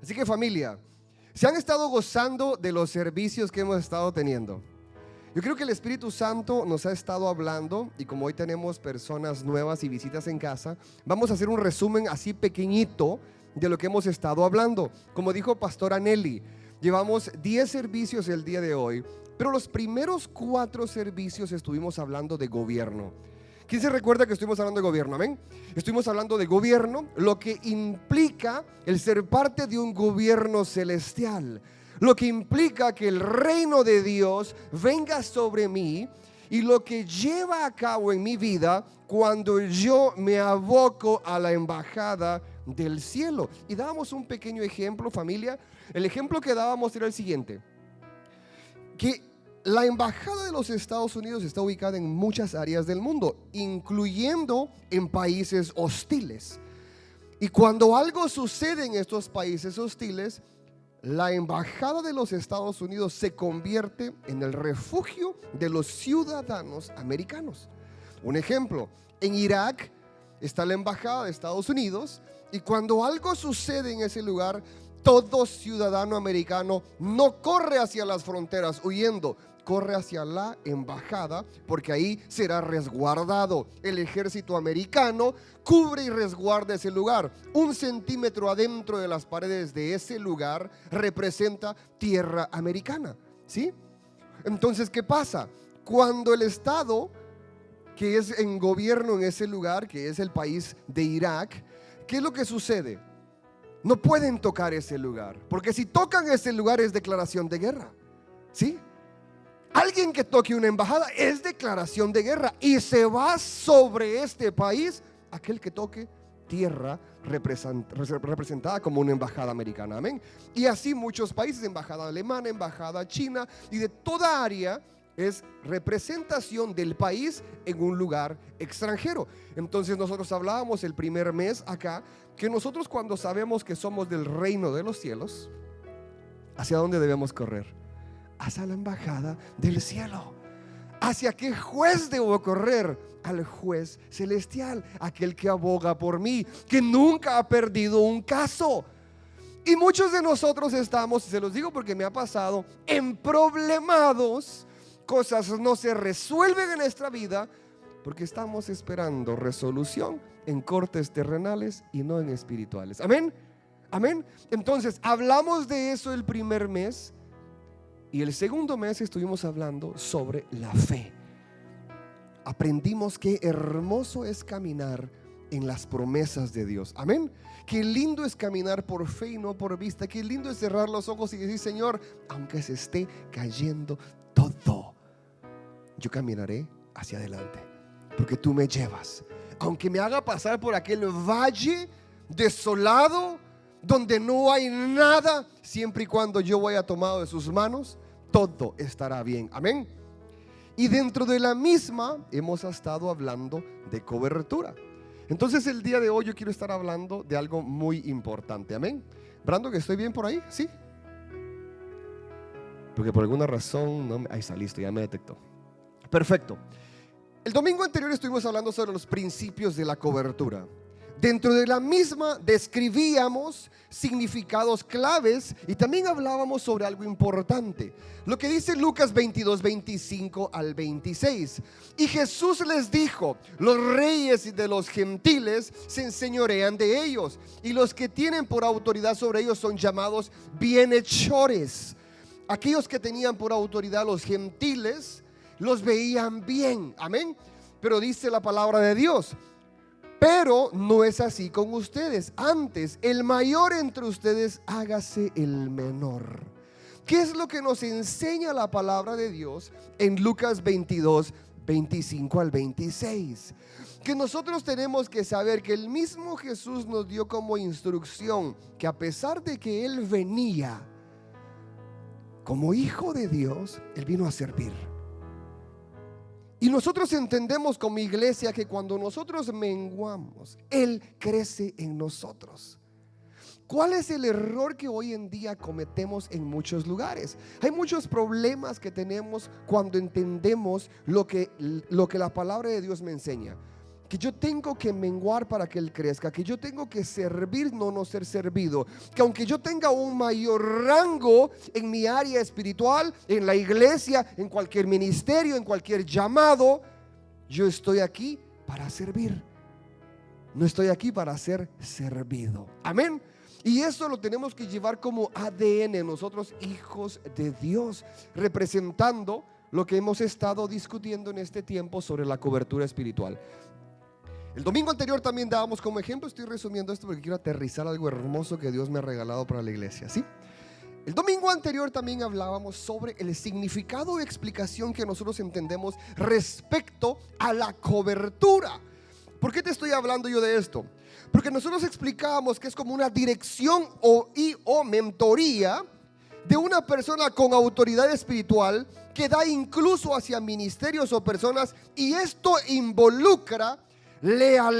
Así que familia, ¿se han estado gozando de los servicios que hemos estado teniendo? Yo creo que el Espíritu Santo nos ha estado hablando, y como hoy tenemos personas nuevas y visitas en casa, vamos a hacer un resumen así pequeñito de lo que hemos estado hablando. Como dijo Pastora Nelly, llevamos 10 servicios el día de hoy, pero los primeros 4 servicios estuvimos hablando de gobierno. ¿Quién se recuerda que estuvimos hablando de gobierno? Amén. Estuvimos hablando de gobierno, lo que implica el ser parte de un gobierno celestial, lo que implica que el reino de Dios venga sobre mí y lo que lleva a cabo en mi vida cuando yo me aboco a la embajada del cielo. Y dábamos un pequeño ejemplo, familia. El ejemplo que dábamos era el siguiente: que la embajada de los Estados Unidos está ubicada en muchas áreas del mundo, incluyendo en países hostiles. Y cuando algo sucede en estos países hostiles, la embajada de los Estados Unidos se convierte en el refugio de los ciudadanos americanos. Un ejemplo: en Irak está la embajada de Estados Unidos, y cuando algo sucede en ese lugar, todo ciudadano americano no corre hacia las fronteras huyendo, corre hacia la embajada, porque ahí será resguardado. El ejército americano cubre y resguarda ese lugar. 1 centímetro adentro de las paredes de ese lugar representa tierra americana, ¿sí? Entonces, ¿qué pasa? Cuando el Estado que es en gobierno en ese lugar, que es el país de Irak, ¿qué es lo que sucede? No pueden tocar ese lugar, porque si tocan ese lugar es declaración de guerra, ¿sí? Alguien que toque una embajada es declaración de guerra, y se va sobre este país aquel que toque tierra representada como una embajada americana. Amén. Y así muchos países: embajada alemana, embajada china, y de toda área es representación del país en un lugar extranjero. Entonces nosotros hablábamos el primer mes acá que nosotros, cuando sabemos que somos del reino de los cielos, ¿hacia dónde debemos correr? Hacia la embajada del cielo. ¿Hacia qué juez debo correr? Al juez celestial, aquel que aboga por mí, que nunca ha perdido un caso. Y muchos de nosotros estamos, se los digo porque me ha pasado, emproblemados. Cosas no se resuelven en nuestra vida porque estamos esperando resolución en cortes terrenales y no en espirituales. Amén. Amén. Entonces hablamos de eso el primer mes, y el segundo mes estuvimos hablando sobre la fe. Aprendimos qué hermoso es caminar en las promesas de Dios. Amén. Qué lindo es caminar por fe y no por vista. Qué lindo es cerrar los ojos y decir: Señor, aunque se esté cayendo todo, yo caminaré hacia adelante, porque tú me llevas. Aunque me haga pasar por aquel valle desolado donde no hay nada, siempre y cuando yo vaya tomado de sus manos, todo estará bien. Amén. Y dentro de la misma hemos estado hablando de cobertura. Entonces el día de hoy yo quiero estar hablando de algo muy importante. Amén. Brando, ¿que estoy bien por ahí? Sí. Porque por alguna razón no me... Ahí está, listo, ya me detectó. Perfecto. El domingo anterior estuvimos hablando sobre los principios de la cobertura. Dentro de la misma describíamos significados claves y también hablábamos sobre algo importante. Lo que dice Lucas 22, 25 al 26. Y Jesús les dijo: los reyes de los gentiles se enseñorean de ellos, y los que tienen por autoridad sobre ellos son llamados bienhechores. Aquellos que tenían por autoridad los gentiles los veían bien. Amén. Pero dice la palabra de Dios: pero no es así con ustedes. Antes, el mayor entre ustedes hágase el menor. ¿Qué es lo que nos enseña la palabra de Dios en Lucas 22, 25 al 26? Que nosotros tenemos que saber que el mismo Jesús nos dio como instrucción que, a pesar de que Él venía como hijo de Dios, Él vino a servir. Y nosotros entendemos como iglesia que cuando nosotros menguamos, Él crece en nosotros. ¿Cuál es el error que hoy en día cometemos en muchos lugares? Hay muchos problemas que tenemos cuando entendemos lo que la palabra de Dios me enseña. que yo tengo que menguar para que Él crezca, que yo tengo que servir, no ser servido, que aunque yo tenga un mayor rango en mi área espiritual, en la iglesia, en cualquier ministerio, en cualquier llamado, yo estoy aquí para servir. No estoy aquí para ser servido. Amén. Y eso lo tenemos que llevar como ADN, nosotros hijos de Dios, representando lo que hemos estado discutiendo en este tiempo sobre la cobertura espiritual. El domingo anterior también dábamos como ejemplo, estoy resumiendo esto porque quiero aterrizar algo hermoso que Dios me ha regalado para la iglesia, ¿sí? El domingo anterior también hablábamos sobre el significado y explicación que nosotros entendemos respecto a la cobertura. ¿Por qué te estoy hablando yo de esto? Porque nosotros explicábamos que es como una dirección o mentoría de una persona con autoridad espiritual que da incluso hacia ministerios o personas, y esto involucra lealtad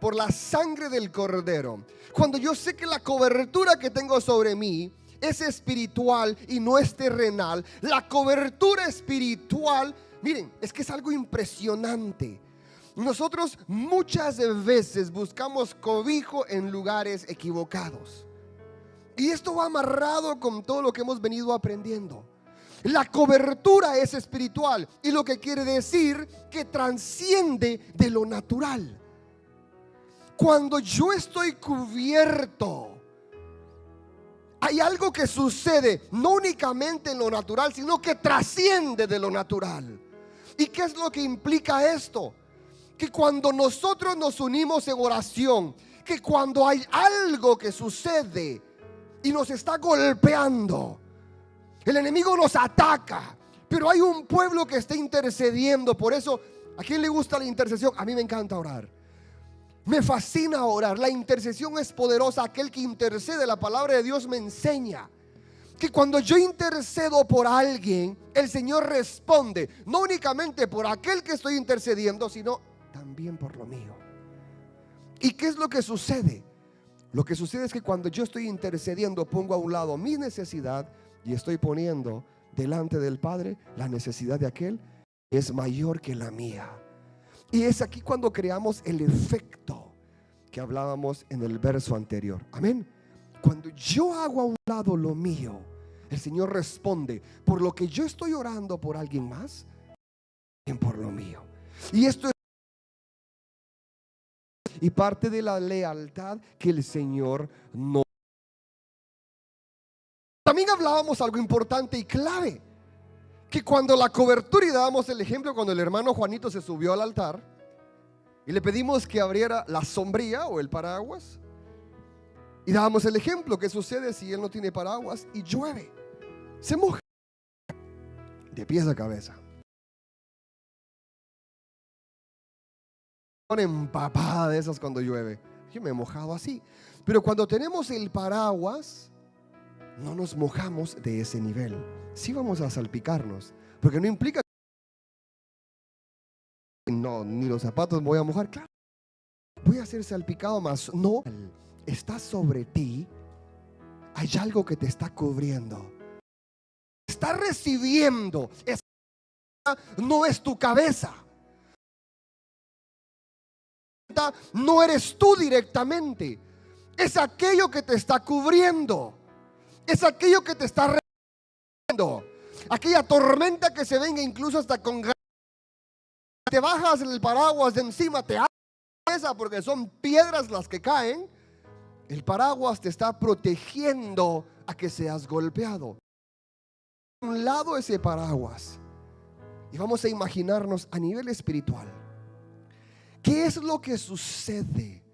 por la sangre del Cordero. Cuando yo sé que la cobertura que tengo sobre mí es espiritual y no es terrenal, la cobertura espiritual, miren, es que es algo impresionante. Nosotros muchas veces buscamos cobijo en lugares equivocados, y esto va amarrado con todo lo que hemos venido aprendiendo. La cobertura es espiritual, y lo que quiere decir que trasciende de lo natural. Cuando yo estoy cubierto, hay algo que sucede no únicamente en lo natural, sino que trasciende de lo natural. ¿Y qué es lo que implica esto? Que cuando nosotros nos unimos en oración, que cuando hay algo que sucede y nos está golpeando, el enemigo nos ataca, pero hay un pueblo que está intercediendo. Por eso, ¿a quién le gusta la intercesión? A mí me encanta orar. Me fascina orar. La intercesión es poderosa. Aquel que intercede, la palabra de Dios me enseña que cuando yo intercedo por alguien, el Señor responde, no únicamente por aquel que estoy intercediendo, sino también por lo mío. ¿Y qué es lo que sucede? Lo que sucede es que cuando yo estoy intercediendo, pongo a un lado mi necesidad y estoy poniendo delante del Padre la necesidad de aquel que es mayor que la mía. Y es aquí cuando creamos el efecto que hablábamos en el verso anterior. Amén. Cuando yo hago a un lado lo mío, el Señor responde por lo que yo estoy orando por alguien más, también por lo mío. Y esto es y parte de la lealtad que el Señor nos. También hablábamos algo importante y clave, que cuando la cobertura, y dábamos el ejemplo cuando el hermano Juanito se subió al altar y le pedimos que abriera la sombrilla o el paraguas, y dábamos el ejemplo que sucede si él no tiene paraguas y llueve, se moja de pies a cabeza, una empapada de esas cuando llueve. Yo me he mojado así, pero cuando tenemos el paraguas no nos mojamos de ese nivel. Sí vamos a salpicarnos, porque no implica no, ni los zapatos me voy a mojar. Claro, voy a ser salpicado, más no, está sobre ti. Hay algo que te está cubriendo, está recibiendo. No es tu cabeza, no eres tú directamente, es aquello que te está cubriendo, es aquello que te está recibiendo. Aquella tormenta que se venga incluso hasta con te bajas el paraguas de encima, te esa porque son piedras las que caen. El paraguas te está protegiendo a que seas golpeado. A un lado ese paraguas, y vamos a imaginarnos a nivel espiritual, ¿qué es lo que sucede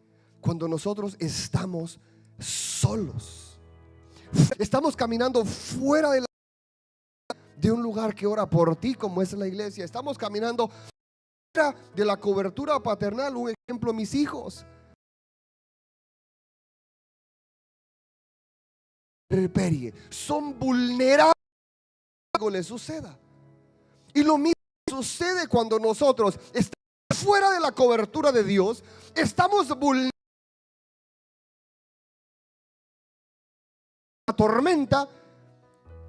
cuando nosotros estamos solos? Estamos caminando fuera de un lugar que ora por ti, como es la iglesia. Estamos caminando de la cobertura paternal. Un ejemplo, mis hijos son vulnerables a algo les suceda, y lo mismo sucede cuando nosotros estamos fuera de la cobertura de Dios. Estamos vulnerables a la tormenta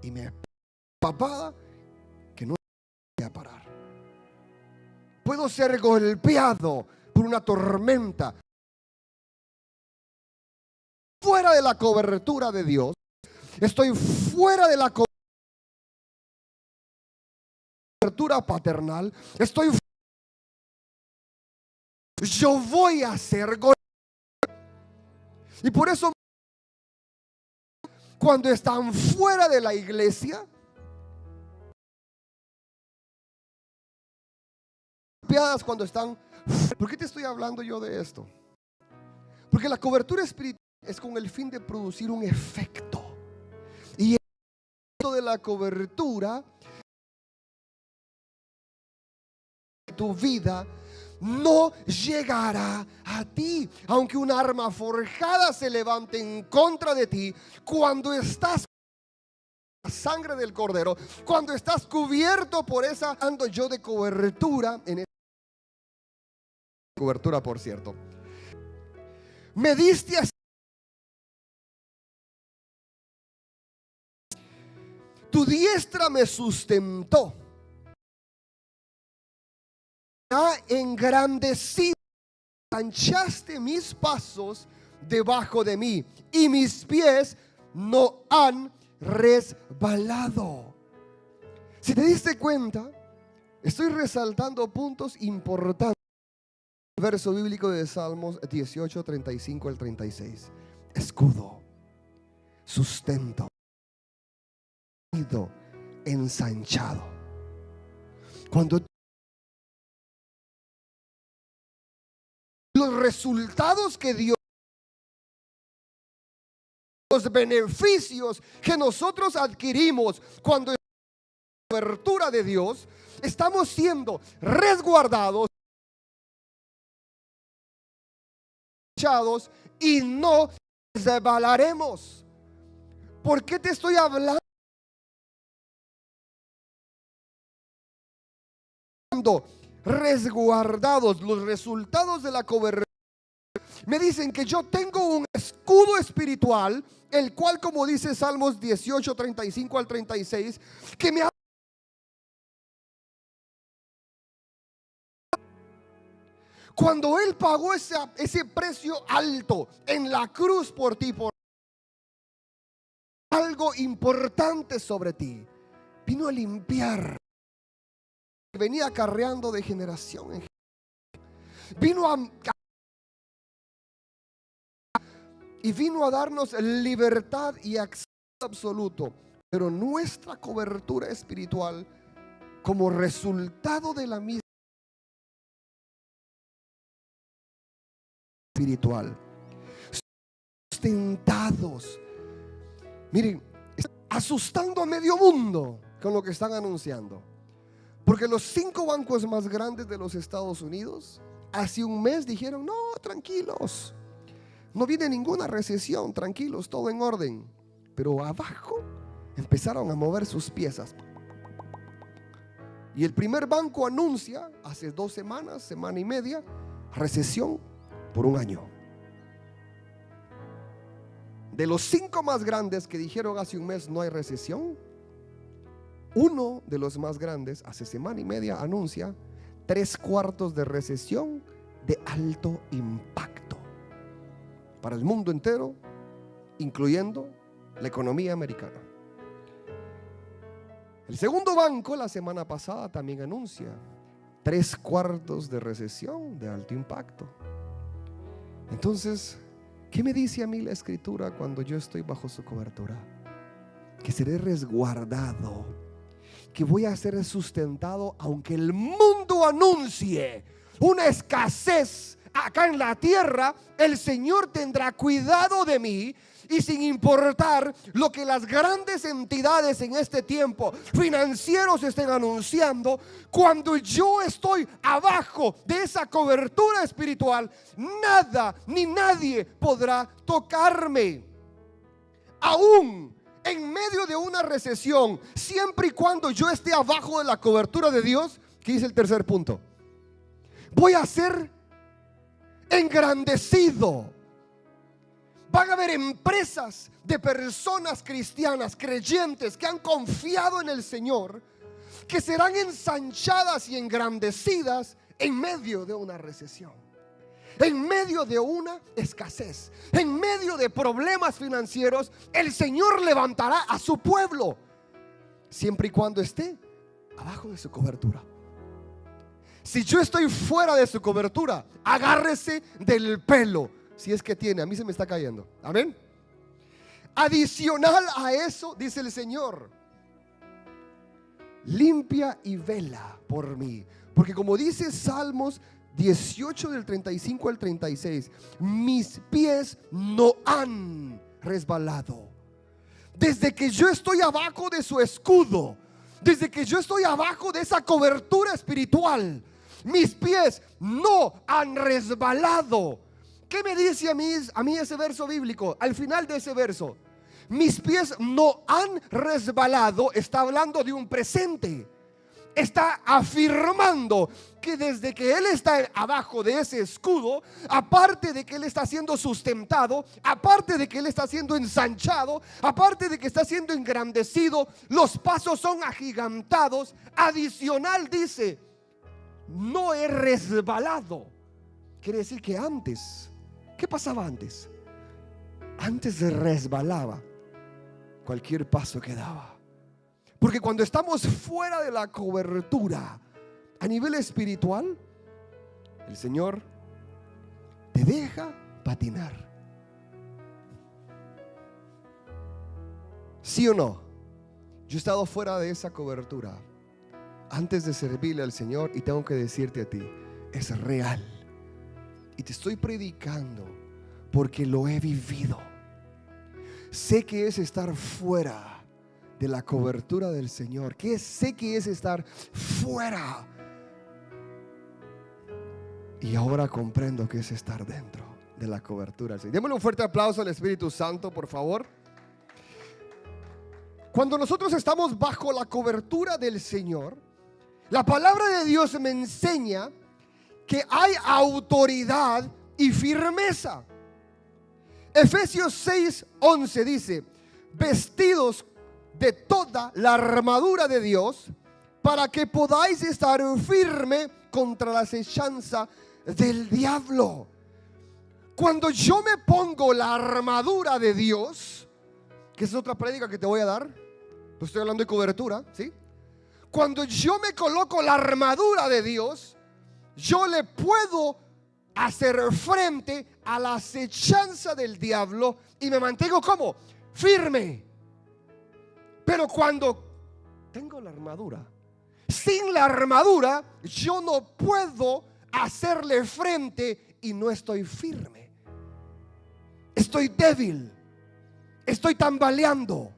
y me papada a parar. Puedo ser golpeado por una tormenta. Fuera de la cobertura de Dios. Estoy fuera de la cobertura paternal. Yo voy a ser golpeado. Y por eso, cuando están fuera de la iglesia, golpeadas cuando están. ¿Por qué te estoy hablando yo de esto? Porque la cobertura espiritual es con el fin de producir un efecto. Y el efecto de la cobertura de tu vida no llegará a ti, aunque un arma forjada se levante en contra de ti. Cuando estás con la sangre del cordero, cuando estás cubierto por esa, ando yo de cobertura en esa cobertura, por cierto. Me diste así. Tu diestra me sustentó. Ha engrandecido, anchaste mis pasos debajo de mí, y mis pies no han resbalado. Si te diste cuenta, estoy resaltando puntos importantes. El verso bíblico de Salmos 18, 35 al 36. Escudo, sustento, ensanchado. Cuando los resultados que Dios, los beneficios que nosotros adquirimos cuando es la cobertura de Dios, estamos siendo resguardados y no resbalaremos. ¿Por qué te estoy hablando? Resguardados, los resultados de la cobertura me dicen que yo tengo un escudo espiritual, el cual, como dice Salmos 18, 35 al 36, que me ha... Cuando Él pagó ese precio alto en la cruz por ti, por algo importante sobre ti, vino a limpiar, venía acarreando de generación en generación. Vino a darnos libertad y acceso absoluto. Pero nuestra cobertura espiritual, como resultado de la misma espiritual, sustentados. Miren, asustando a medio mundo con lo que están anunciando. Porque los 5 bancos más grandes de los Estados Unidos hace un mes dijeron: no, tranquilos, no viene ninguna recesión, tranquilos, todo en orden. Pero abajo empezaron a mover sus piezas. Y el primer banco anuncia hace 2 semanas, semana y media, recesión por 1 año. De los 5 más grandes que dijeron hace un mes no hay recesión, uno de los más grandes hace semana y media anuncia 3/4 de recesión de alto impacto para el mundo entero, incluyendo la economía americana. El segundo banco la semana pasada también anuncia 3/4 de recesión de alto impacto. Entonces, ¿qué me dice a mí la Escritura cuando yo estoy bajo su cobertura? Que seré resguardado, que voy a ser sustentado aunque el mundo anuncie una escasez acá en la tierra. El Señor tendrá cuidado de mí, y sin importar lo que las grandes entidades en este tiempo financieros estén anunciando, cuando yo estoy abajo de esa cobertura espiritual, nada ni nadie podrá tocarme. Aún en medio de una recesión, siempre y cuando yo esté abajo de la cobertura de Dios, ¿qué dice el tercer punto? Voy a ser engrandecido. Van a haber empresas de personas cristianas, creyentes, que han confiado en el Señor, que serán ensanchadas y engrandecidas en medio de una recesión, en medio de una escasez, en medio de problemas financieros. El Señor levantará a su pueblo, siempre y cuando esté abajo de su cobertura. Si yo estoy fuera de su cobertura, agárrese del pelo, si es que tiene. A mí se me está cayendo. Amén. Adicional a eso, dice el Señor: limpia y vela por mí. Porque como dice Salmos 18 del 35 al 36, mis pies no han resbalado. Desde que yo estoy abajo de su escudo, desde que yo estoy abajo de esa cobertura espiritual, mis pies no han resbalado. ¿Qué me dice a mí ese verso bíblico? Al final de ese verso, mis pies no han resbalado, está hablando de un presente. Está afirmando que desde que Él está abajo de ese escudo, aparte de que Él está siendo sustentado, aparte de que Él está siendo ensanchado, aparte de que está siendo engrandecido, los pasos son agigantados. Adicional dice: no he resbalado. Quiere decir que antes, ¿qué pasaba antes? Antes resbalaba cualquier paso que daba. Porque cuando estamos fuera de la cobertura a nivel espiritual, el Señor te deja patinar. ¿Sí o no? Yo he estado fuera de esa cobertura antes de servirle al Señor, y tengo que decirte a ti, es real. Y te estoy predicando porque lo he vivido. Sé que es estar fuera de la cobertura del Señor, que sé que es estar fuera, y ahora comprendo que es estar dentro de la cobertura del Señor. Démosle un fuerte aplauso al Espíritu Santo, por favor. Cuando nosotros estamos bajo la cobertura del Señor, la palabra de Dios me enseña que hay autoridad y firmeza. Efesios 6:11 dice: vestidos de toda la armadura de Dios, para que podáis estar firme contra la acechanza del diablo. Cuando yo me pongo la armadura de Dios, que es otra prédica que te voy a dar, pues estoy hablando de cobertura, ¿sí? Cuando yo me coloco la armadura de Dios, yo le puedo hacer frente a la acechanza del diablo y me mantengo como firme. Pero cuando tengo la armadura, sin la armadura, yo no puedo hacerle frente y no estoy firme. Estoy débil, estoy tambaleando,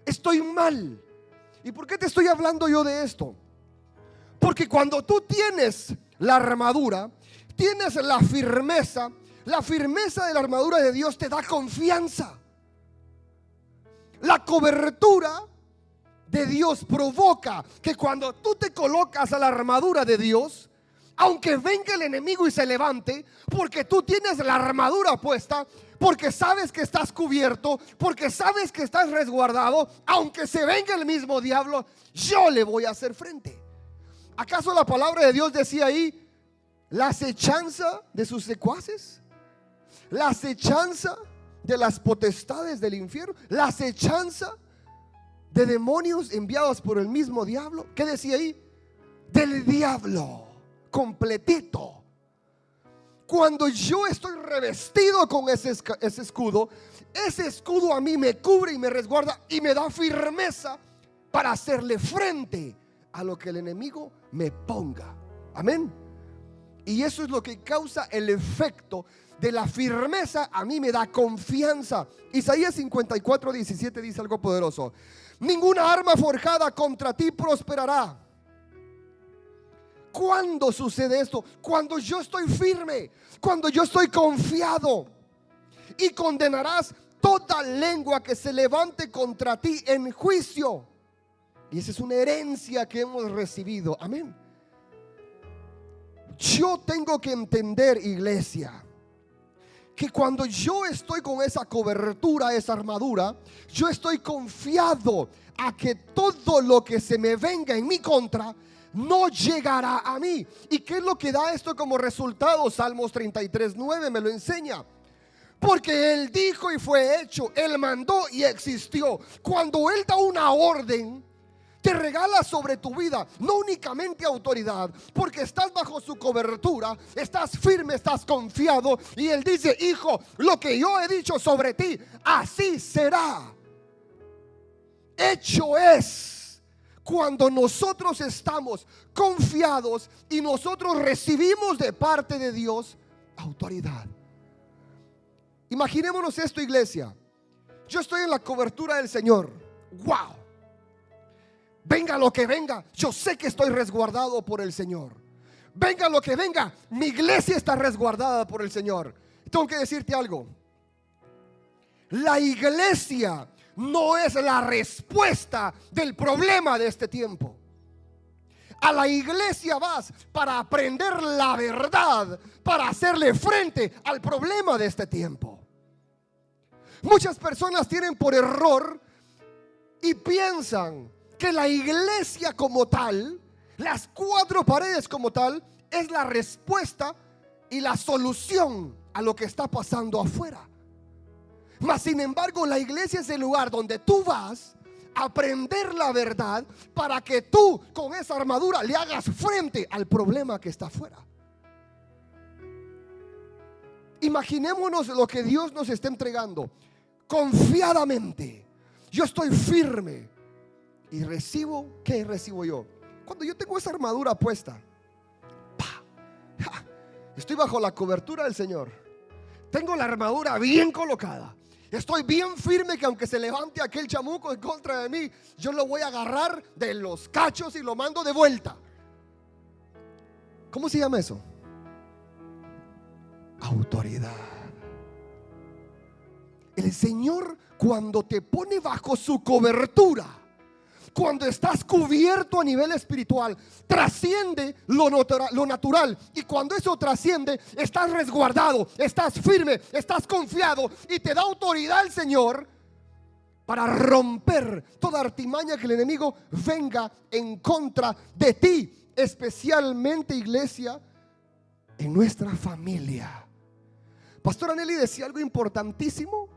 estoy mal. ¿Y por qué te estoy hablando yo de esto? Porque cuando tú tienes la armadura, tienes la firmeza de la armadura de Dios te da confianza. La cobertura de Dios provoca que cuando tú te colocas a la armadura de Dios, aunque venga el enemigo y se levante, porque tú tienes la armadura puesta, porque sabes que estás cubierto, porque sabes que estás resguardado, aunque se venga el mismo diablo, yo le voy a hacer frente. ¿Acaso la palabra de Dios decía ahí la acechanza de sus secuaces? La acechanza de las potestades del infierno, la acechanza de demonios enviados por el mismo diablo. ¿Qué decía ahí? Del diablo completito. Cuando yo estoy revestido con ese escudo, ese escudo a mí me cubre y me resguarda y me da firmeza para hacerle frente a lo que el enemigo me ponga. Amén. Y eso es lo que causa el efecto de la firmeza. A mí me da confianza. Isaías 54:17 dice algo poderoso: ninguna arma forjada contra ti prosperará. ¿Cuándo sucede esto? Cuando yo estoy firme, cuando yo estoy confiado. Y condenarás toda lengua que se levante contra ti en juicio. Y esa es una herencia que hemos recibido. Amén. Yo tengo que entender, iglesia, que cuando yo estoy con esa cobertura, esa armadura, yo estoy confiado a que todo lo que se me venga en mi contra no llegará a mí. ¿Y qué es lo que da esto como resultado? Salmos 33:9 me lo enseña. Porque Él dijo y fue hecho, Él mandó y existió. Cuando Él da una orden, te regala sobre tu vida no únicamente autoridad, porque estás bajo su cobertura, estás firme, estás confiado, y Él dice: hijo, lo que yo he dicho sobre ti, así será. Hecho es. Cuando nosotros estamos confiados y nosotros recibimos de parte de Dios autoridad. Imaginémonos esto, iglesia. Yo estoy en la cobertura del Señor. Wow. Venga lo que venga, yo sé que estoy resguardado por el Señor. Venga lo que venga, mi iglesia está resguardada por el Señor. Tengo que decirte algo. La iglesia no es la respuesta del problema de este tiempo. A la iglesia vas para aprender la verdad, para hacerle frente al problema de este tiempo. Muchas personas tienen por error y piensan que la iglesia como tal, las cuatro paredes como tal, es la respuesta y la solución a lo que está pasando afuera. Mas sin embargo, la iglesia es el lugar donde tú vas a aprender la verdad para que tú con esa armadura le hagas frente al problema que está afuera. Imaginémonos lo que Dios nos está entregando confiadamente. Yo estoy firme y recibo. ¿Qué recibo yo? Cuando yo tengo esa armadura puesta, estoy bajo la cobertura del Señor. Tengo la armadura bien colocada. Estoy bien firme que aunque se levante aquel chamuco en contra de mí, yo lo voy a agarrar de los cachos y lo mando de vuelta. ¿Cómo se llama eso? Autoridad. El Señor, cuando te pone bajo su cobertura, cuando estás cubierto a nivel espiritual, trasciende lo natural. Y cuando eso trasciende, estás resguardado, estás firme, estás confiado, y te da autoridad el Señor para romper toda artimaña que el enemigo venga en contra de ti. Especialmente, iglesia, en nuestra familia. Pastora Nelly decía algo importantísimo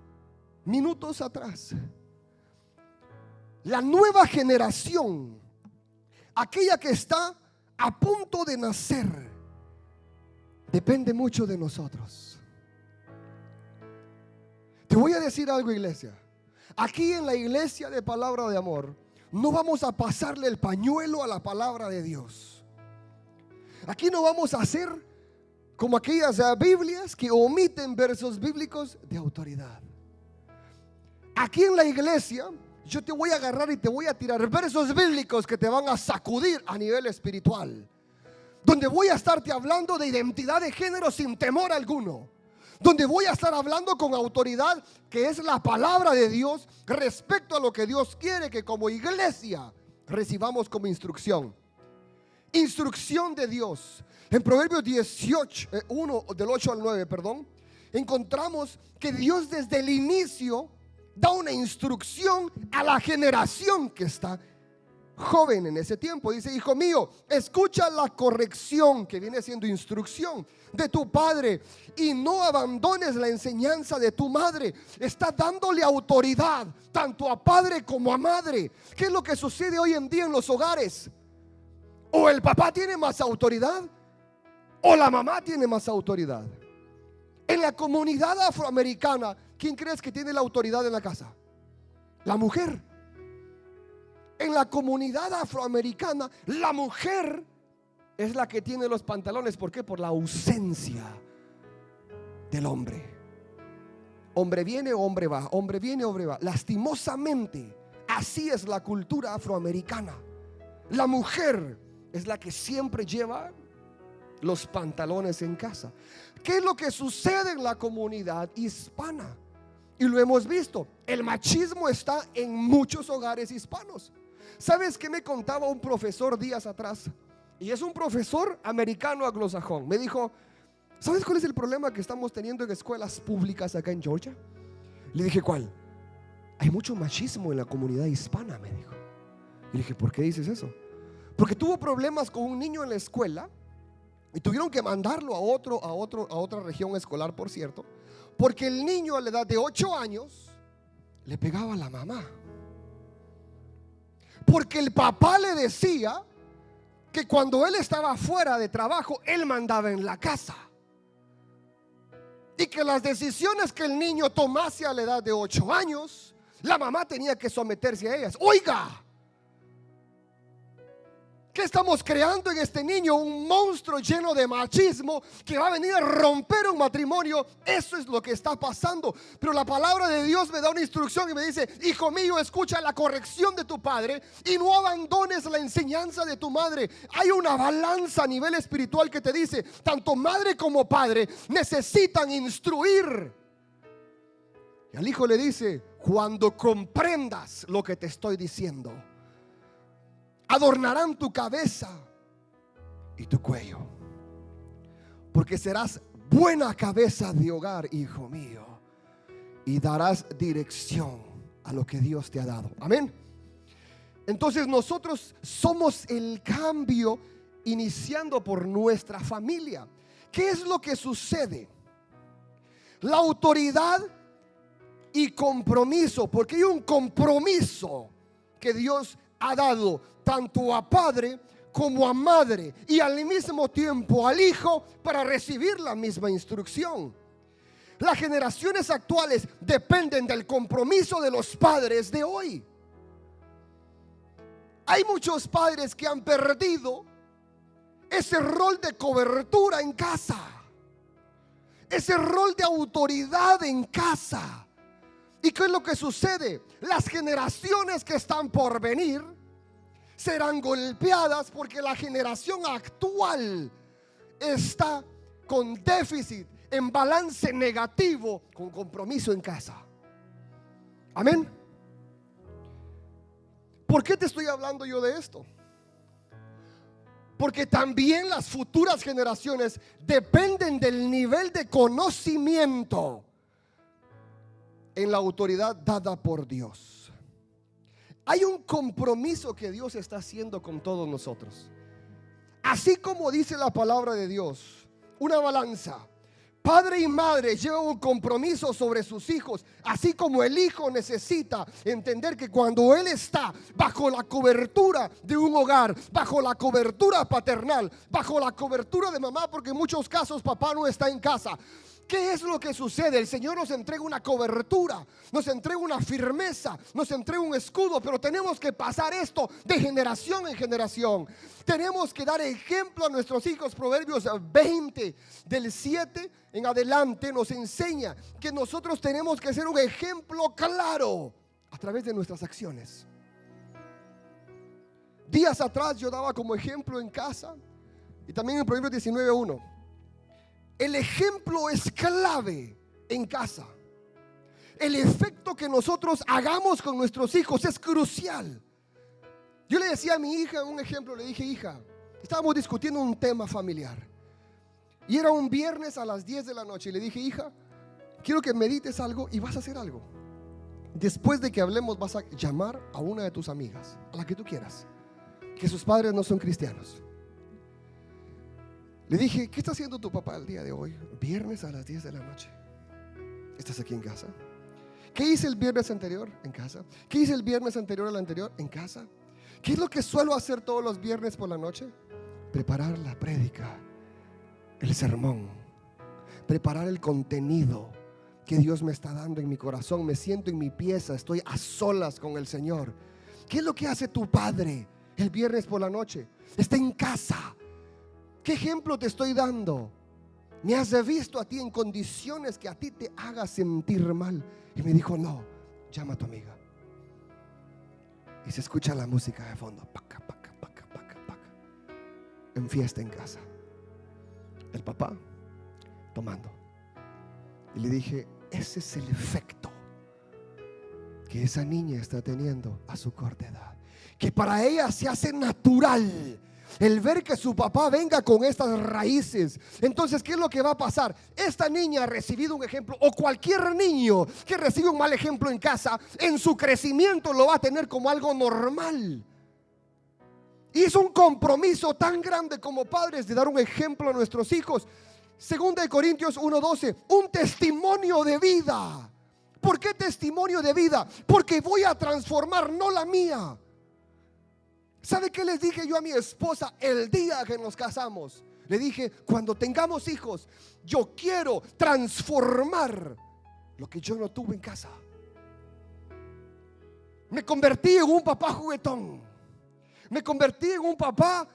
minutos atrás. La nueva generación, aquella que está a punto de nacer, depende mucho de nosotros. Te voy a decir algo, iglesia. Aquí en la iglesia de Palabra de Amor no vamos a pasarle el pañuelo a la palabra de Dios. Aquí no vamos a hacer como aquellas Biblias que omiten versos bíblicos de autoridad. Aquí en la iglesia yo te voy a agarrar y te voy a tirar versos bíblicos que te van a sacudir a nivel espiritual, donde voy a estarte hablando de identidad de género sin temor alguno, donde voy a estar hablando con autoridad, que es la palabra de Dios, respecto a lo que Dios quiere que como iglesia recibamos como instrucción. Instrucción de Dios. En Proverbios 18, 1 del 8 al 9, encontramos que Dios desde el inicio da una instrucción a la generación que está joven en ese tiempo. Dice: hijo mío, escucha la corrección, que viene siendo instrucción, de tu padre, y no abandones la enseñanza de tu madre. Está dándole autoridad tanto a padre como a madre. ¿Qué es lo que sucede hoy en día en los hogares? O el papá tiene más autoridad, o la mamá tiene más autoridad. En la comunidad afroamericana, ¿quién crees que tiene la autoridad en la casa? La mujer. En la comunidad afroamericana, la mujer es la que tiene los pantalones. ¿Por qué? Por la ausencia del hombre. Hombre viene, hombre va. Hombre viene, hombre va. Lastimosamente, así es la cultura afroamericana. La mujer es la que siempre lleva los pantalones en casa. ¿Qué es lo que sucede en la comunidad hispana? Y lo hemos visto. El machismo está en muchos hogares hispanos. ¿Sabes qué me contaba un profesor días atrás? Y es un profesor americano anglosajón. Me dijo: ¿Sabes cuál es el problema que estamos teniendo en escuelas públicas acá en Georgia? Le dije, ¿cuál? Hay mucho machismo en la comunidad hispana, me dijo. Y le dije, ¿por qué dices eso? Porque tuvo problemas con un niño en la escuela y tuvieron que mandarlo a otra región escolar, por cierto, porque el niño a la edad de 8 años le pegaba a la mamá. Porque el papá le decía que cuando él estaba fuera de trabajo, él mandaba en la casa. Y que las decisiones que el niño tomase a la edad de 8 años, la mamá tenía que someterse a ellas. Oiga, ¿qué estamos creando en este niño? Un monstruo lleno de machismo que va a venir a romper un matrimonio. Eso es lo que está pasando. Pero la palabra de Dios me da una instrucción y me dice: hijo mío, escucha la corrección de tu padre y no abandones la enseñanza de tu madre. Hay una balanza a nivel espiritual que te dice: tanto madre como padre necesitan instruir. Y al hijo le dice: cuando comprendas lo que te estoy diciendo, adornarán tu cabeza y tu cuello, porque serás buena cabeza de hogar, hijo mío, y darás dirección a lo que Dios te ha dado. Amén. Entonces nosotros somos el cambio, iniciando por nuestra familia. ¿Qué es lo que sucede? La autoridad y compromiso, porque hay un compromiso que Dios ha dado tanto a padre como a madre, y al mismo tiempo al hijo, para recibir la misma instrucción. Las generaciones actuales dependen del compromiso de los padres de hoy. Hay muchos padres que han perdido ese rol de cobertura en casa, ese rol de autoridad en casa. ¿Y qué es lo que sucede? Las generaciones que están por venir serán golpeadas porque la generación actual está con déficit, en balance negativo, con compromiso en casa. Amén. ¿Por qué te estoy hablando yo de esto? Porque también las futuras generaciones dependen del nivel de conocimiento en la autoridad dada por Dios. Hay un compromiso que Dios está haciendo con todos nosotros. Así como dice la palabra de Dios, una balanza. Padre y madre llevan un compromiso sobre sus hijos, así como el hijo necesita entender que cuando él está bajo la cobertura de un hogar, bajo la cobertura paternal, bajo la cobertura de mamá, porque en muchos casos papá no está en casa. ¿Qué es lo que sucede? El Señor nos entrega una cobertura, nos entrega una firmeza, nos entrega un escudo, pero tenemos que pasar esto de generación en generación. Tenemos que dar ejemplo a nuestros hijos. Proverbios 20 del 7 en adelante nos enseña que nosotros tenemos que ser un ejemplo claro a través de nuestras acciones. Días atrás yo daba como ejemplo en casa, y también en Proverbios 19:1. El ejemplo es clave en casa. El efecto que nosotros hagamos con nuestros hijos es crucial. Yo le decía a mi hija un ejemplo, le dije: hija, estábamos discutiendo un tema familiar y era un viernes a las 10 de la noche, y le dije: hija, quiero que medites algo y vas a hacer algo. Después de que hablemos vas a llamar a una de tus amigas, a la que tú quieras, que sus padres no son cristianos. Le dije: ¿qué está haciendo tu papá el día de hoy? Viernes a las 10 de la noche. ¿Estás aquí en casa? ¿Qué hice el viernes anterior? En casa. ¿Qué hice el viernes anterior al anterior? En casa. ¿Qué es lo que suelo hacer todos los viernes por la noche? Preparar la prédica, el sermón, preparar el contenido que Dios me está dando en mi corazón. Me siento en mi pieza, estoy a solas con el Señor. ¿Qué es lo que hace tu padre el viernes por la noche? Está en casa. ¿Qué ejemplo te estoy dando? Me has visto a ti en condiciones que a ti te haga sentir mal. Y me dijo: no, llama a tu amiga. Y se escucha la música de fondo, paca, paca, paca, paca, paca, en fiesta en casa. El papá tomando. Y le dije: ese es el efecto que esa niña está teniendo a su corta edad, que para ella se hace natural el ver que su papá venga con estas raíces. Entonces, ¿qué es lo que va a pasar? Esta niña ha recibido un ejemplo, o cualquier niño que recibe un mal ejemplo en casa, en su crecimiento lo va a tener como algo normal. Y es un compromiso tan grande como padres de dar un ejemplo a nuestros hijos. 2 Corintios 1:12, un testimonio de vida. ¿Por qué testimonio de vida? Porque voy a transformar, no la mía. ¿Sabe qué les dije yo a mi esposa el día que nos casamos? Le dije, cuando tengamos hijos, yo quiero transformar lo que yo no tuve en casa. Me convertí en un papá juguetón. Me convertí en un papá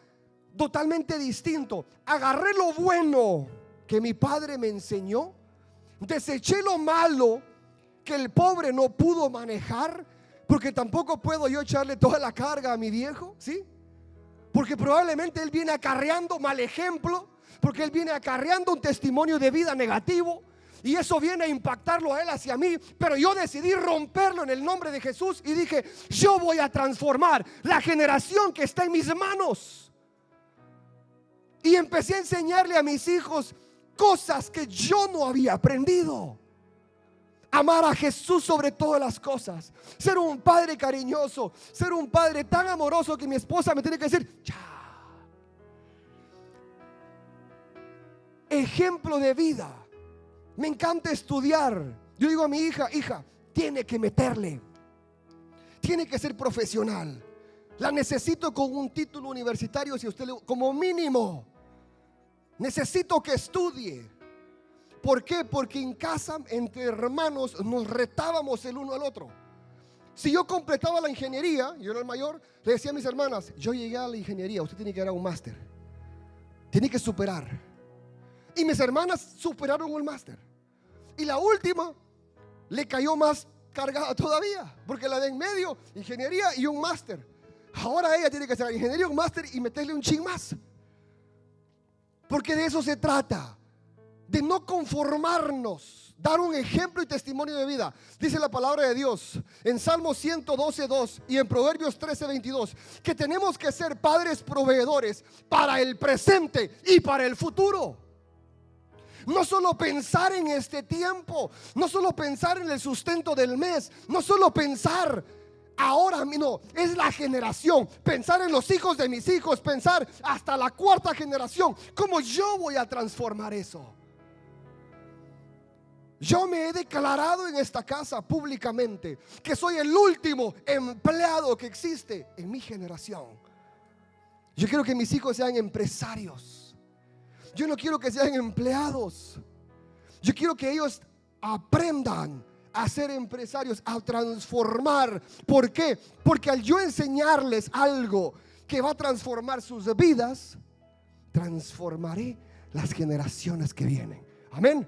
totalmente distinto. Agarré lo bueno que mi padre me enseñó, deseché lo malo que el pobre no pudo manejar, porque tampoco puedo yo echarle toda la carga a mi viejo, ¿sí? Porque probablemente él viene acarreando mal ejemplo, porque él viene acarreando un testimonio de vida negativo, y eso viene a impactarlo a él hacia mí. Pero yo decidí romperlo en el nombre de Jesús y dije, yo voy a transformar la generación que está en mis manos. Y empecé a enseñarle a mis hijos cosas que yo no había aprendido. Amar a Jesús sobre todas las cosas, ser un padre cariñoso, ser un padre tan amoroso que mi esposa me tiene que decir, ya. Ejemplo de vida. Me encanta estudiar. Yo digo a mi hija, hija, tiene que meterle, tiene que ser profesional. La necesito con un título universitario, si usted como mínimo. Necesito que estudie. ¿Por qué? Porque en casa, entre hermanos, nos retábamos el uno al otro. Si yo completaba la ingeniería, yo era el mayor, le decía a mis hermanas, yo llegué a la ingeniería, usted tiene que ir a un máster, tiene que superar. Y mis hermanas superaron el máster. Y la última le cayó más cargada todavía, porque la de en medio, ingeniería y un máster. Ahora ella tiene que hacer ingeniería, un máster y meterle un chin más. Porque de eso se trata, de no conformarnos, dar un ejemplo y testimonio de vida. Dice la palabra de Dios en Salmo 112:2 y en Proverbios 13:22 que tenemos que ser padres proveedores para el presente y para el futuro. No solo pensar en este tiempo, no solo pensar en el sustento del mes, no solo pensar ahora, no, es la generación. Pensar en los hijos de mis hijos, pensar hasta la cuarta generación. ¿Cómo yo voy a transformar eso? Yo me he declarado en esta casa públicamente que soy el último empleado que existe en mi generación. Yo quiero que mis hijos sean empresarios. Yo no quiero que sean empleados. Yo quiero que ellos aprendan a ser empresarios, a transformar. ¿Por qué? Porque al yo enseñarles algo que va a transformar sus vidas, transformaré las generaciones que vienen. Amén.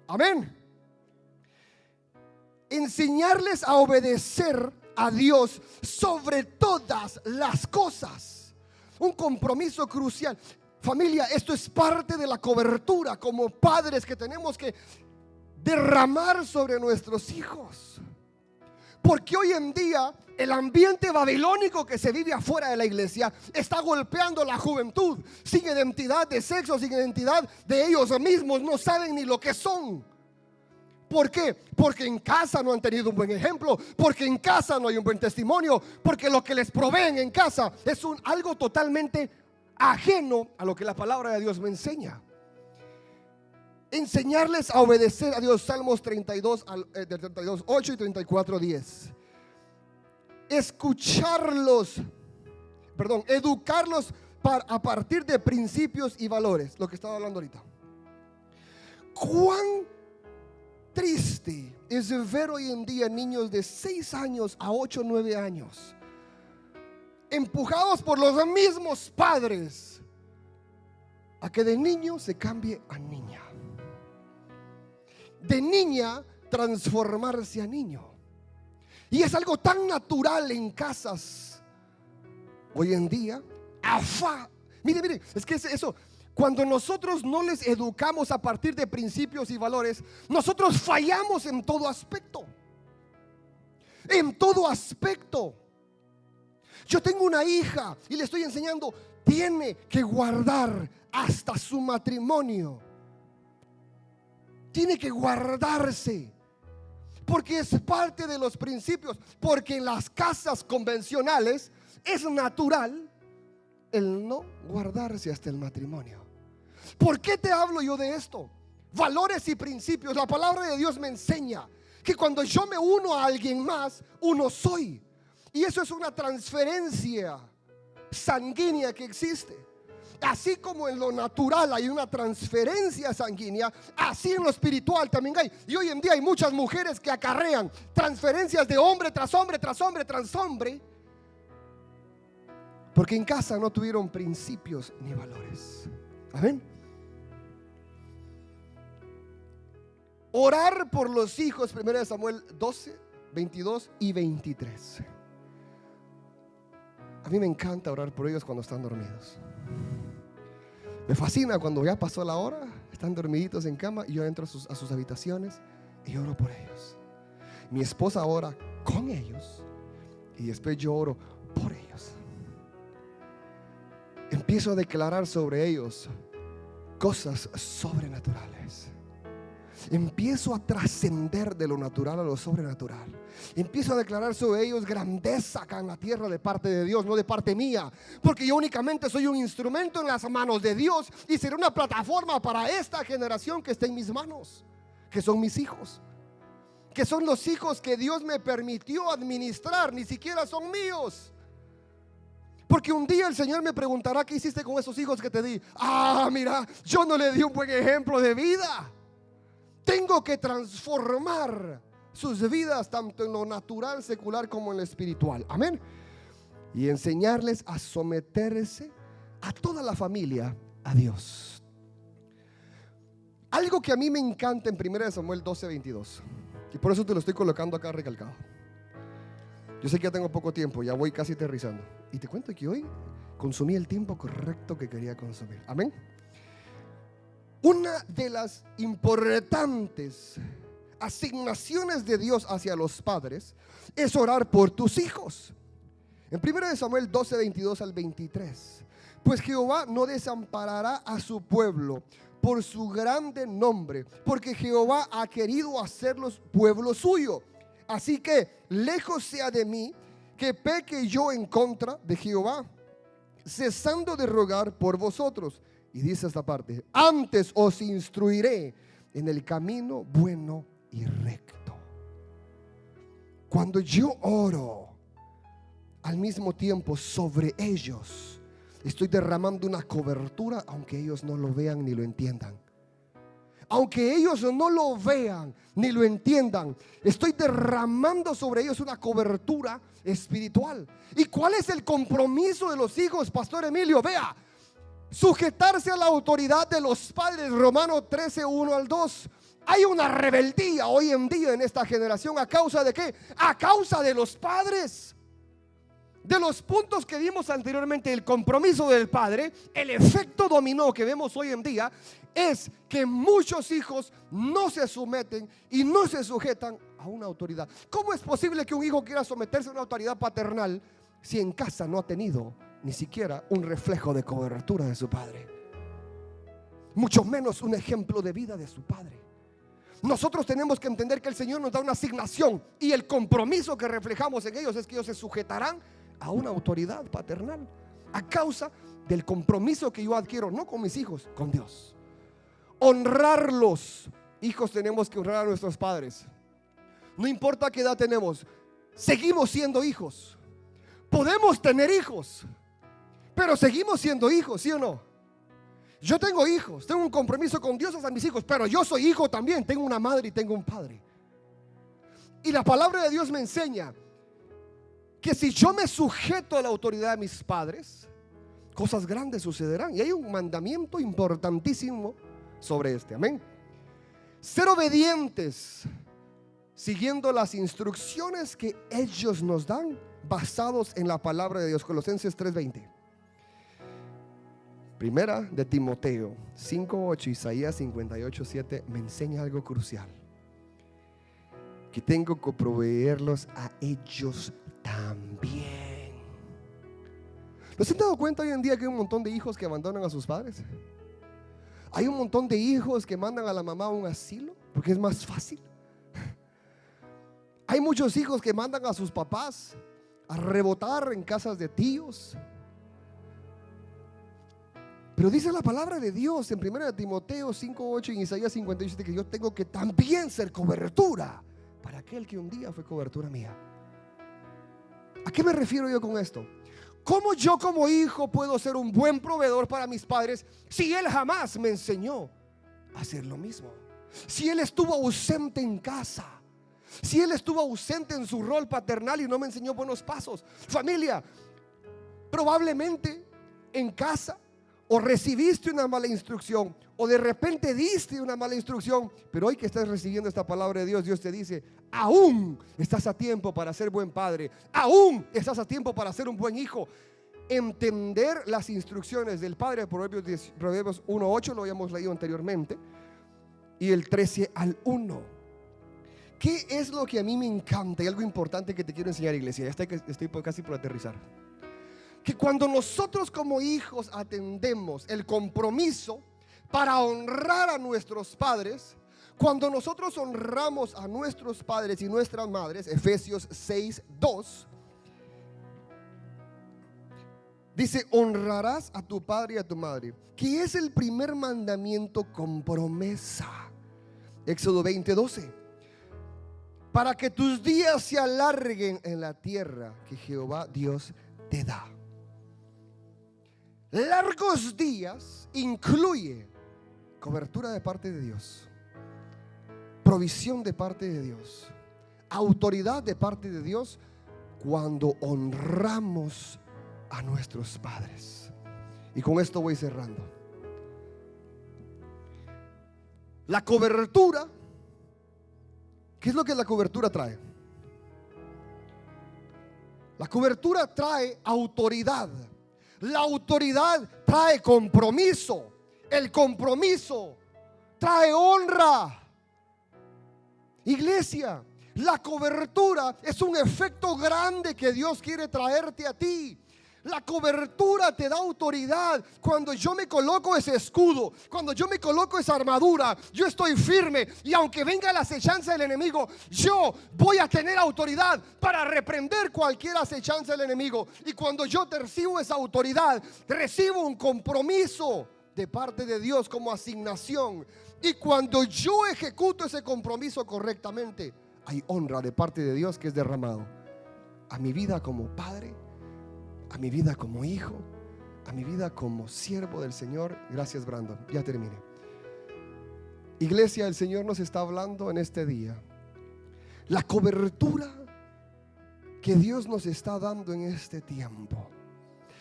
Amén. Enseñarles a obedecer a Dios sobre todas las cosas. Un compromiso crucial. Familia, esto es parte de la cobertura como padres que tenemos que derramar sobre nuestros hijos. Porque hoy en día el ambiente babilónico que se vive afuera de la iglesia está golpeando la juventud, sin identidad de sexo, sin identidad de ellos mismos, no saben ni lo que son. ¿Por qué? Porque en casa no han tenido un buen ejemplo, porque en casa no hay un buen testimonio, porque lo que les proveen en casa es algo totalmente ajeno a lo que la palabra de Dios me enseña. Enseñarles a obedecer a Dios. Salmos 32, 8 y 34, 10. Educarlos a partir de principios y valores. Lo que estaba hablando ahorita. Cuán triste es ver hoy en día niños de 6 años a 8, 9 años empujados por los mismos padres a que de niño se cambie a niña, de niña transformarse a niño. Y es algo tan natural en casas hoy en día. Mire, es que eso, cuando nosotros no les educamos a partir de principios y valores, nosotros fallamos en todo aspecto. En todo aspecto. Yo tengo una hija y le estoy enseñando tiene que guardar hasta su matrimonio. Tiene que guardarse, porque es parte de los principios. Porque en las casas convencionales es natural el no guardarse hasta el matrimonio. ¿Por qué te hablo yo de esto? Valores y principios. La palabra de Dios me enseña que cuando yo me uno a alguien más, uno soy. Y eso es una transferencia sanguínea que existe. Así como en lo natural hay una transferencia sanguínea, así en lo espiritual también hay. Y hoy en día hay muchas mujeres que acarrean transferencias de hombre tras hombre, tras hombre, tras hombre, porque en casa no tuvieron principios ni valores. Amén. Orar por los hijos, 1 Samuel 12, 22 y 23. A mí me encanta orar por ellos cuando están dormidos. Me fascina cuando ya pasó la hora, están dormiditos en cama y yo entro a sus habitaciones y oro por ellos. Mi esposa ora con ellos y después yo oro por ellos. Empiezo a declarar sobre ellos cosas sobrenaturales. Empiezo a trascender de lo natural a lo sobrenatural. Empiezo a declarar sobre ellos grandeza acá en la tierra de parte de Dios, no de parte mía, porque yo únicamente soy un instrumento en las manos de Dios y seré una plataforma para esta generación que está en mis manos, que son mis hijos, que son los hijos que Dios me permitió administrar, ni siquiera son míos. Porque un día el Señor me preguntará: ¿qué hiciste con esos hijos que te di? Mira, yo no le di un buen ejemplo de vida. Tengo que transformar sus vidas tanto en lo natural, secular, como en lo espiritual. Amén. Y enseñarles a someterse a toda la familia a Dios. Algo que a mí me encanta en 1 Samuel 12, 22, y por eso te lo estoy colocando acá recalcado. Yo sé que ya tengo poco tiempo, ya voy casi aterrizando, y te cuento que hoy consumí el tiempo correcto que quería consumir. Amén. Una de las importantes asignaciones de Dios hacia los padres es orar por tus hijos. En 1 Samuel 12, 22 al 23. Pues Jehová no desamparará a su pueblo por su grande nombre, porque Jehová ha querido hacerlos pueblo suyo. Así que lejos sea de mí que peque yo en contra de Jehová, cesando de rogar por vosotros. Y dice esta parte: antes os instruiré en el camino bueno y recto. Cuando yo oro, al mismo tiempo sobre ellos estoy derramando una cobertura, aunque ellos no lo vean ni lo entiendan. Aunque ellos no lo vean ni lo entiendan, estoy derramando sobre ellos una cobertura espiritual. ¿Y cuál es el compromiso de los hijos, Pastor Emilio? Vea: sujetarse a la autoridad de los padres. Romanos 13, 1 al 2. Hay una rebeldía hoy en día en esta generación. ¿A causa de qué? A causa de los padres. De los puntos que vimos anteriormente, el compromiso del padre, el efecto dominó que vemos hoy en día es que muchos hijos no se someten y no se sujetan a una autoridad. ¿Cómo es posible que un hijo quiera someterse a una autoridad paternal si en casa no ha tenido ni siquiera un reflejo de cobertura de su padre? Mucho menos un ejemplo de vida de su padre. Nosotros tenemos que entender que el Señor nos da una asignación, y el compromiso que reflejamos en ellos es que ellos se sujetarán a una autoridad paternal a causa del compromiso que yo adquiero, no con mis hijos, con Dios. Honrarlos. Hijos, tenemos que honrar a nuestros padres. No importa qué edad tenemos, seguimos siendo hijos. Podemos tener hijos, pero seguimos siendo hijos, ¿sí o no? Yo tengo hijos, tengo un compromiso con Dios hacia mis hijos, pero yo soy hijo también, tengo una madre y tengo un padre. Y la palabra de Dios me enseña que si yo me sujeto a la autoridad de mis padres, cosas grandes sucederán. Y hay un mandamiento importantísimo sobre este. Amén. Ser obedientes, siguiendo las instrucciones que ellos nos dan, basados en la palabra de Dios. Colosenses 3:20. Primera de Timoteo 5:8, Isaías 58:7 me enseña algo crucial: que tengo que proveerlos a ellos también. ¿No se han dado cuenta hoy en día que hay un montón de hijos que abandonan a sus padres? Hay un montón de hijos que mandan a la mamá a un asilo porque es más fácil. Hay muchos hijos que mandan a sus papás a rebotar en casas de tíos. Pero dice la palabra de Dios en 1 Timoteo 5:8 y en Isaías 57 que yo tengo que también ser cobertura para aquel que un día fue cobertura mía. ¿A qué me refiero yo con esto? ¿Cómo yo como hijo puedo ser un buen proveedor para mis padres si él jamás me enseñó a hacer lo mismo? Si él estuvo ausente en casa, si él estuvo ausente en su rol paternal y no me enseñó buenos pasos. Familia, probablemente en casa o recibiste una mala instrucción o de repente diste una mala instrucción, pero hoy que estás recibiendo esta palabra de Dios, Dios te dice: aún estás a tiempo para ser buen padre, aún estás a tiempo para ser un buen hijo. Entender las instrucciones del Padre. Proverbios 1:8 lo habíamos leído anteriormente, y el 13 al 1. ¿Qué es lo que a mí me encanta? Y algo importante que te quiero enseñar, iglesia. Ya estoy casi por aterrizar. Que cuando nosotros como hijos atendemos el compromiso para honrar a nuestros padres, cuando nosotros honramos a nuestros padres y nuestras madres, Efesios 6:2 dice: honrarás a tu padre y a tu madre, que es el primer mandamiento con promesa. Éxodo 20:12, para que tus días se alarguen en la tierra que Jehová Dios te da. Largos días incluye cobertura de parte de Dios, provisión de parte de Dios, autoridad de parte de Dios cuando honramos a nuestros padres. Y con esto voy cerrando. La cobertura, ¿qué es lo que la cobertura trae? La cobertura trae autoridad. La autoridad trae compromiso. El compromiso trae honra. Iglesia, la cobertura es un efecto grande que Dios quiere traerte a ti. La cobertura te da autoridad. Cuando yo me coloco ese escudo, cuando yo me coloco esa armadura, yo estoy firme, y aunque venga la acechanza del enemigo, yo voy a tener autoridad para reprender cualquier acechanza del enemigo. Y cuando yo recibo esa autoridad, recibo un compromiso de parte de Dios como asignación. Y cuando yo ejecuto ese compromiso correctamente, hay honra de parte de Dios que es derramado a mi vida como padre, a mi vida como hijo, a mi vida como siervo del Señor. Gracias, Brandon, ya terminé. Iglesia, el Señor nos está hablando en este día. La cobertura que Dios nos está dando en este tiempo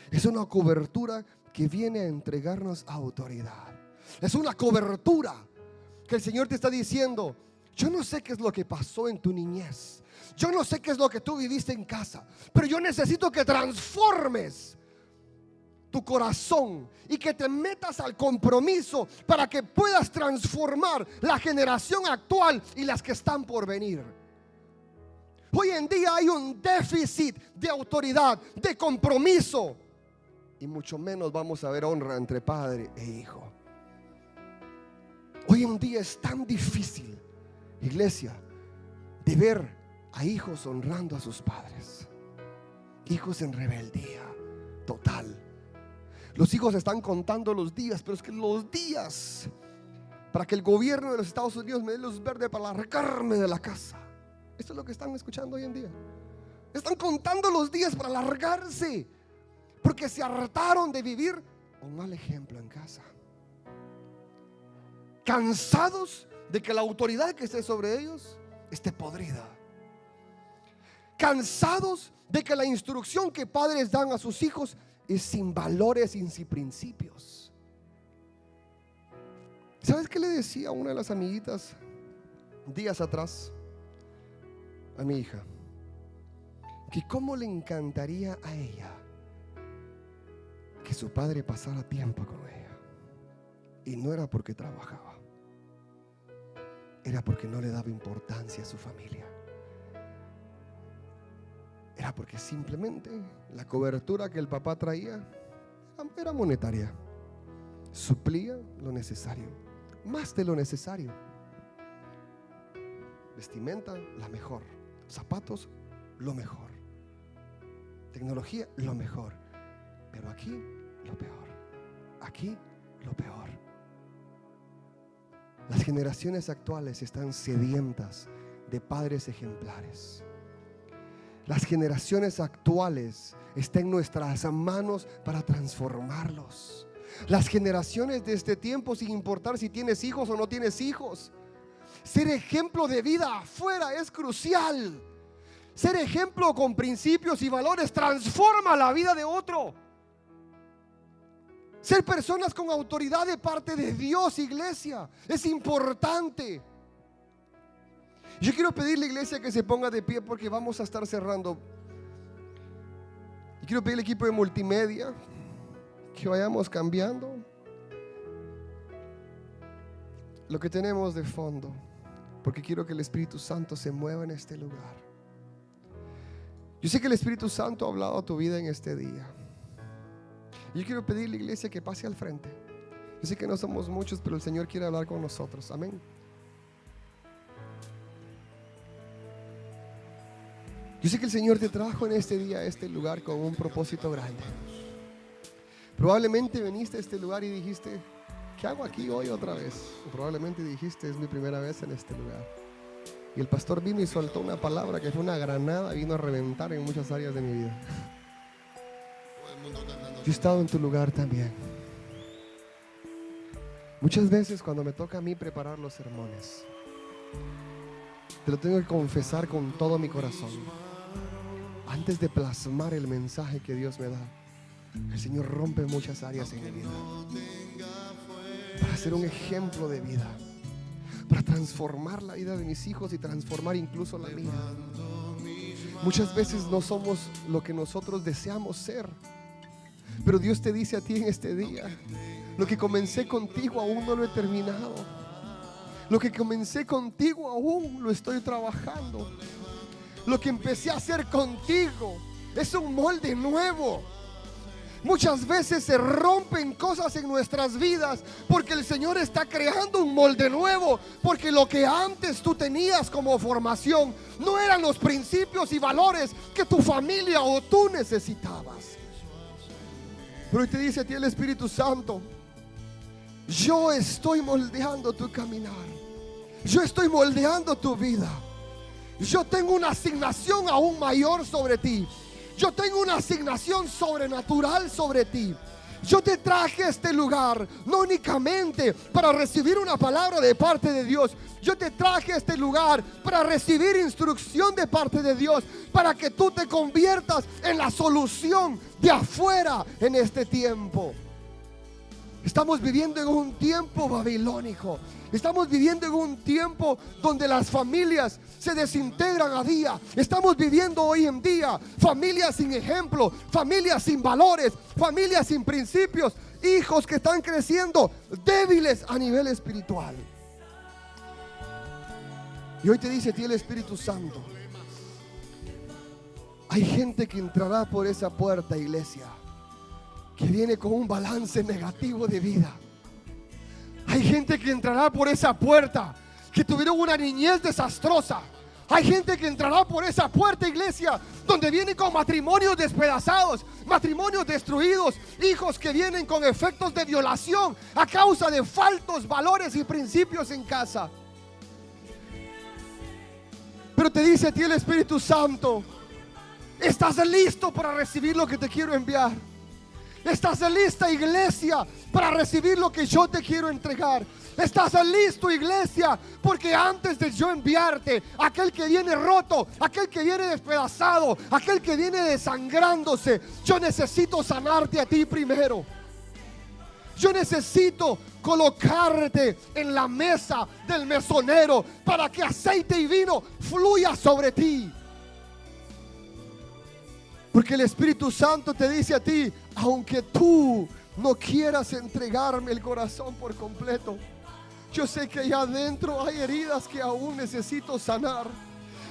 es una cobertura que viene a entregarnos autoridad. Es una cobertura que el Señor te está diciendo: yo no sé qué es lo que pasó en tu niñez, yo no sé qué es lo que tú viviste en casa, pero yo necesito que transformes tu corazón y que te metas al compromiso para que puedas transformar la generación actual y las que están por venir. Hoy en día hay un déficit de autoridad, de compromiso, y mucho menos vamos a ver honra entre padre e hijo. Hoy en día es tan difícil, iglesia, de ver a hijos honrando a sus padres. Hijos en rebeldía total. Los hijos están contando los días, pero es que los días para que el gobierno de los Estados Unidos me dé luz verde para largarme de la casa. Esto es lo que están escuchando hoy en día. Están contando los días para largarse, porque se hartaron de vivir un mal ejemplo en casa. Cansados de que la autoridad que esté sobre ellos esté podrida. Cansados de que la instrucción que padres dan a sus hijos es sin valores y sin principios. ¿Sabes qué le decía a una de las amiguitas días atrás a mi hija? Que cómo le encantaría a ella que su padre pasara tiempo con ella. Y no era porque trabajaba, era porque no le daba importancia a su familia. era porque simplemente la cobertura que el papá traía era monetaria. Suplía lo necesario, más de lo necesario. Vestimenta, la mejor. Zapatos, lo mejor. Tecnología, lo mejor. Pero aquí, lo peor. Aquí, lo peor. Las generaciones actuales están sedientas de padres ejemplares. Las generaciones actuales están en nuestras manos para transformarlos. Las generaciones de este tiempo, sin importar si tienes hijos o no tienes hijos, ser ejemplo de vida afuera es crucial. Ser ejemplo con principios y valores transforma la vida de otro. Ser personas con autoridad de parte de Dios, iglesia, es importante. Yo quiero pedirle, iglesia, que se ponga de pie porque vamos a estar cerrando. Y quiero pedirle al equipo de multimedia que vayamos cambiando lo que tenemos de fondo, porque quiero que el Espíritu Santo se mueva en este lugar. Yo sé que el Espíritu Santo ha hablado a tu vida en este día. Yo quiero pedirle, iglesia, que pase al frente. Yo sé que no somos muchos, pero el Señor quiere hablar con nosotros. Amén. Yo sé que el Señor te trajo en este día a este lugar con un propósito grande. Probablemente viniste a este lugar y dijiste: ¿qué hago aquí hoy otra vez? O probablemente dijiste: es mi primera vez en este lugar. Y el pastor vino y soltó una palabra que fue una granada, vino a reventar en muchas áreas de mi vida. Yo he estado en tu lugar también. Muchas veces cuando me toca a mí preparar los sermones, te lo tengo que confesar con todo mi corazón. Antes de plasmar el mensaje que Dios me da, el Señor rompe muchas áreas en mi vida para ser un ejemplo de vida, para transformar la vida de mis hijos y transformar incluso la mía. Muchas veces no somos lo que nosotros deseamos ser, pero Dios te dice a ti en este día: lo que comencé contigo aún no lo he terminado. Lo que comencé contigo aún lo estoy trabajando. Lo que empecé a hacer contigo es un molde nuevo. Muchas veces se rompen cosas en nuestras vidas porque el Señor está creando un molde nuevo, porque lo que antes tú tenías como formación no eran los principios y valores que tu familia o tú necesitabas. Pero hoy te dice a ti el Espíritu Santo: yo estoy moldeando tu caminar. Yo estoy moldeando tu vida. Yo tengo una asignación aún mayor sobre ti. Yo tengo una asignación sobrenatural sobre ti. Yo te traje a este lugar no únicamente para recibir una palabra de parte de Dios. Yo te traje a este lugar para recibir instrucción de parte de Dios, para que tú te conviertas en la solución de afuera en este tiempo. Estamos viviendo en un tiempo babilónico. Estamos viviendo en un tiempo donde las familias se desintegran a día. Estamos viviendo hoy en día familias sin ejemplo, familias sin valores, familias sin principios, hijos que están creciendo débiles a nivel espiritual. Y hoy te dice a ti el Espíritu Santo: hay gente que entrará por esa puerta, iglesia, que viene con un balance negativo de vida. Hay gente que entrará por esa puerta que tuvieron una niñez desastrosa. Hay gente que entrará por esa puerta, iglesia, donde vienen con matrimonios despedazados, matrimonios destruidos, hijos que vienen con efectos de violación a causa de faltos valores y principios en casa. Pero te dice a ti el Espíritu Santo: ¿estás listo para recibir lo que te quiero enviar? ¿Estás lista, iglesia, para recibir lo que yo te quiero entregar? ¿Estás listo, iglesia? Porque antes de yo enviarte, aquel que viene roto, aquel que viene despedazado, aquel que viene desangrándose, yo necesito sanarte a ti primero. Yo necesito colocarte en la mesa del mesonero para que aceite y vino fluya sobre ti. Porque el Espíritu Santo te dice a ti: aunque tú no quieras entregarme el corazón por completo, yo sé que allá adentro hay heridas que aún necesito sanar.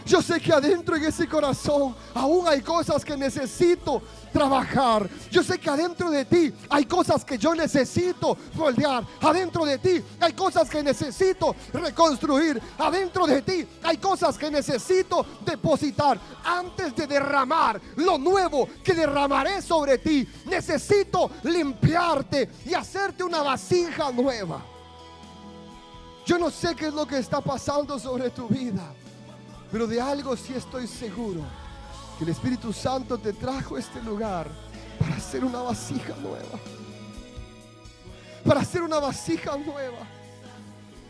Yo sé que adentro en ese corazón aún hay cosas que necesito trabajar. Yo sé que adentro de ti hay cosas que yo necesito moldear. Adentro de ti hay cosas que necesito reconstruir. Adentro de ti hay cosas que necesito depositar. Antes de derramar lo nuevo que derramaré sobre ti, necesito limpiarte y hacerte una vasija nueva. Yo no sé qué es lo que está pasando sobre tu vida, pero de algo sí estoy seguro: que el Espíritu Santo te trajo a este lugar para hacer una vasija nueva. Para hacer una vasija nueva.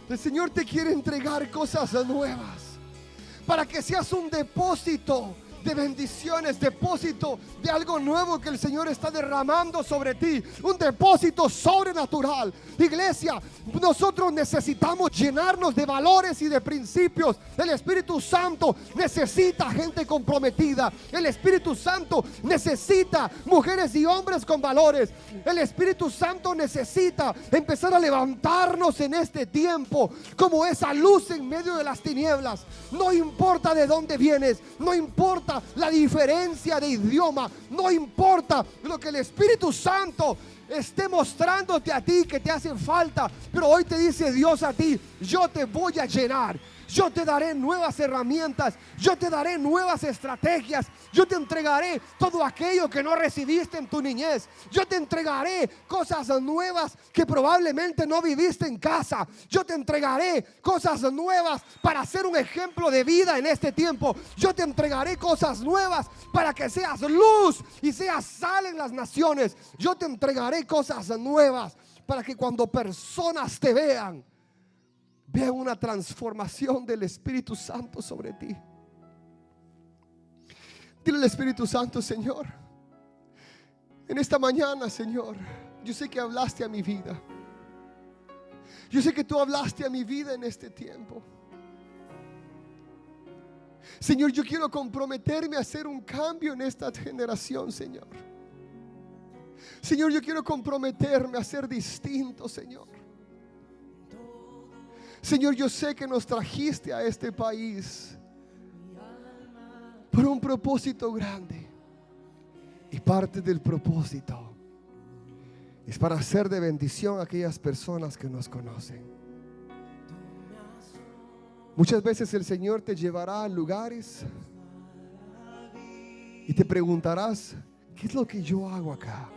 El Señor te quiere entregar cosas nuevas, para que seas un depósito de bendiciones, depósito de algo nuevo que el Señor está derramando sobre ti, un depósito sobrenatural. Iglesia, nosotros necesitamos llenarnos de valores y de principios. El Espíritu Santo necesita gente comprometida. El Espíritu Santo necesita mujeres y hombres con valores. El Espíritu Santo necesita empezar a levantarnos en este tiempo como esa luz en medio de las tinieblas. No importa de dónde vienes, no importa la diferencia de idioma, no importa lo que el Espíritu Santo esté mostrándote a ti que te hace falta, pero hoy te dice Dios a ti: yo te voy a llenar. Yo te daré nuevas herramientas, yo te daré nuevas estrategias, yo te entregaré todo aquello que no recibiste en tu niñez, yo te entregaré cosas nuevas que probablemente no viviste en casa, yo te entregaré cosas nuevas para ser un ejemplo de vida en este tiempo, yo te entregaré cosas nuevas para que seas luz y seas sal en las naciones, yo te entregaré cosas nuevas para que cuando personas te vean una transformación del Espíritu Santo sobre ti. Dile al Espíritu Santo: Señor, en esta mañana, Señor, yo sé que hablaste a mi vida. Yo sé que tú hablaste a mi vida en este tiempo. Señor, yo quiero comprometerme a hacer un cambio en esta generación, Señor. Señor, yo quiero comprometerme a ser distinto, Señor. Señor, yo sé que nos trajiste a este país por un propósito grande, y parte del propósito es para hacer de bendición a aquellas personas que nos conocen. Muchas veces el Señor te llevará a lugares y te preguntarás: ¿qué es lo que yo hago acá?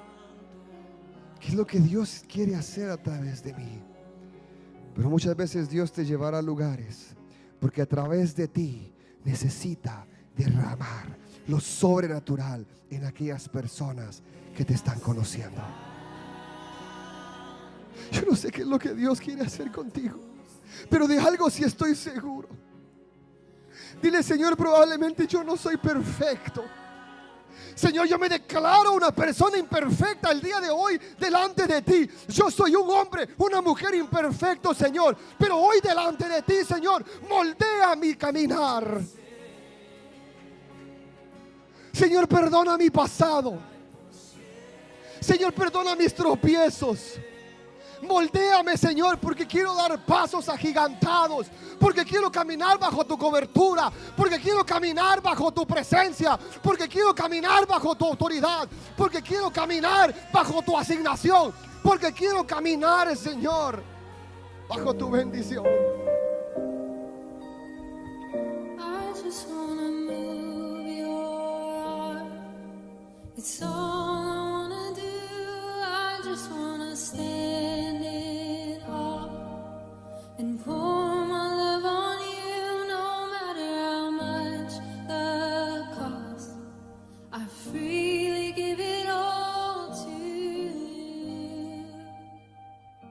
¿Qué es lo que Dios quiere hacer a través de mí? Pero muchas veces Dios te llevará a lugares porque a través de ti necesita derramar lo sobrenatural en aquellas personas que te están conociendo. Yo no sé qué es lo que Dios quiere hacer contigo, pero de algo sí estoy seguro. Dile: Señor, probablemente yo no soy perfecto. Señor, yo me declaro una persona imperfecta el día de hoy delante de ti. Yo soy un hombre, una mujer imperfecto, Señor, pero hoy delante de ti, Señor, moldea mi caminar. Señor, perdona mi pasado. Señor, perdona mis tropiezos. Moldéame, Señor, porque quiero dar pasos agigantados, porque quiero caminar bajo tu cobertura, porque quiero caminar bajo tu presencia, porque quiero caminar bajo tu autoridad, porque quiero caminar bajo tu asignación, porque quiero caminar, Señor, bajo tu bendición. I just want